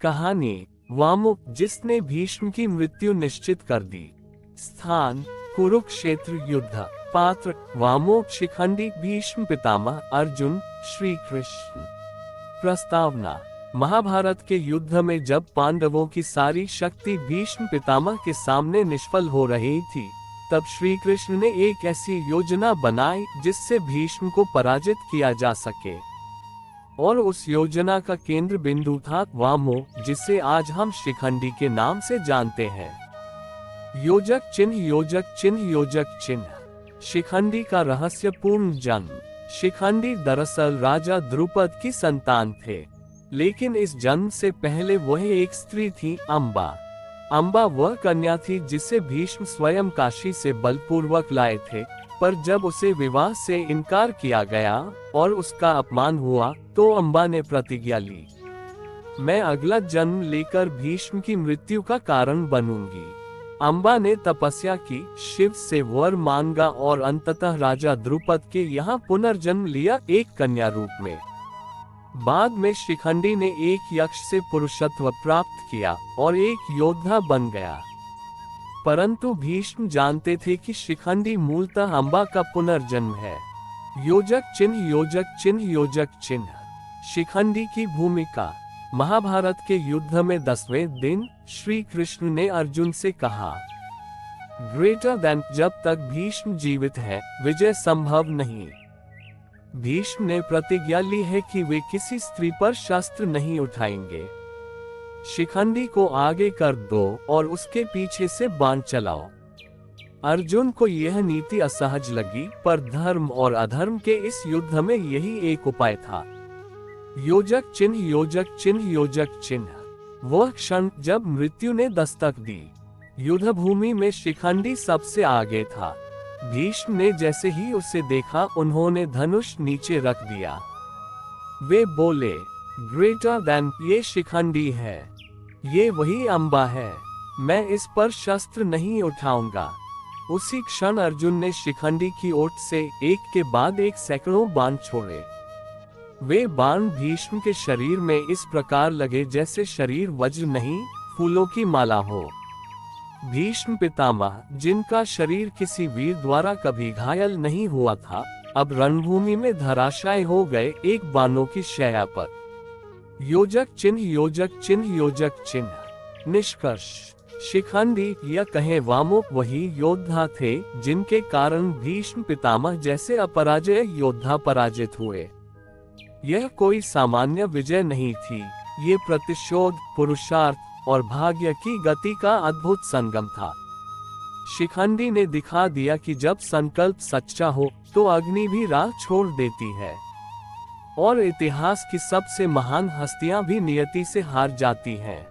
कहानी वामुक, जिसने भीष्म की मृत्यु निश्चित कर दी। स्थान कुरुक्षेत्र युद्ध। पात्र वामुक, शिखंडी, भीष्म पितामह, अर्जुन, श्री कृष्ण। प्रस्तावना। महाभारत के युद्ध में जब पांडवों की सारी शक्ति भीष्म पितामह के सामने निष्फल हो रही थी, तब श्री कृष्ण ने एक ऐसी योजना बनाई जिससे भीष्म को पराजित किया जा सके, और उस योजना का केंद्र बिंदु था वामुक, जिसे आज हम शिखंडी के नाम से जानते हैं। योजक चिन्ह, योजक चिन्ह, योजक चिन्ह। शिखंडी का रहस्यपूर्ण जन्म। शिखंडी दरअसल राजा द्रुपद की संतान थे, लेकिन इस जन्म से पहले वह एक स्त्री थी, अम्बा। अम्बा वह कन्या थी जिसे भीष्म स्वयं काशी से बलपूर्वक लाए थे, पर जब उसे विवाह से इनकार किया गया और उसका अपमान हुआ, तो अम्बा ने प्रतिज्ञा ली, मैं अगला जन्म लेकर भीष्म की मृत्यु का कारण बनूंगी। अम्बा ने तपस्या की, शिव से वर मांगा और अंततः राजा द्रुपद के यहाँ पुनर्जन्म लिया, एक कन्या रूप में। बाद में शिखंडी ने एक यक्ष से पुरुषत्व प्राप्त किया और एक योद्धा बन गया। परंतु भीष्म जानते थे कि शिखंडी मूलतः अम्बा का पुनर्जन्म है। योजक चिन्ह, योजक चिन्ह, योजक चिन्ह। शिखंडी की भूमिका। महाभारत के युद्ध में 10वें दिन श्री कृष्ण ने अर्जुन से कहा, ग्रेटर देन, जब तक भीष्म जीवित है विजय संभव नहीं। भीष्म ने प्रतिज्ञा ली है कि वे किसी स्त्री पर शस्त्र नहीं उठाएंगे। शिखंडी को आगे कर दो और उसके पीछे से बाण चलाओ। अर्जुन को यह नीति असहज लगी, पर धर्म और अधर्म के इस युद्ध में यही एक उपाय था। योजक चिन्ह, योजक चिन्ह, योजक चिन्ह। वह क्षण जब मृत्यु ने दस्तक दी। युद्ध भूमि में शिखंडी सबसे आगे था। भीष्म ने जैसे ही उसे देखा, उन्होंने धनुष नीचे रख दिया। वे बोले, ग्रेटर देन, ये शिखंडी है, ये वही अम्बा है, मैं इस पर शस्त्र नहीं उठाऊंगा। उसी क्षण अर्जुन ने शिखंडी की ओट से एक के बाद एक सैकड़ों बाण छोड़े। वे बाण भीष्म के शरीर में इस प्रकार लगे जैसे शरीर वज्र नहीं, फूलों की माला हो। भीष्म पितामह, जिनका शरीर किसी वीर द्वारा कभी घायल नहीं हुआ था, अब रणभूमि में धराशायी हो गए, एक बाणों की शैया पर। योजक चिन्ह, योजक चिन्ह, योजक चिन्ह। निष्कर्ष। शिखंडी या कहे वामुक वही योद्धा थे जिनके कारण भीष्म पितामह जैसे अपराजय योद्धा पराजित हुए। यह कोई सामान्य विजय नहीं थी, ये प्रतिशोध, पुरुषार्थ और भाग्य की गति का अद्भुत संगम था। शिखंडी ने दिखा दिया कि जब संकल्प सच्चा हो तो अग्नि भी राह छोड़ देती है, और इतिहास की सबसे महान हस्तियां भी नियति से हार जाती हैं।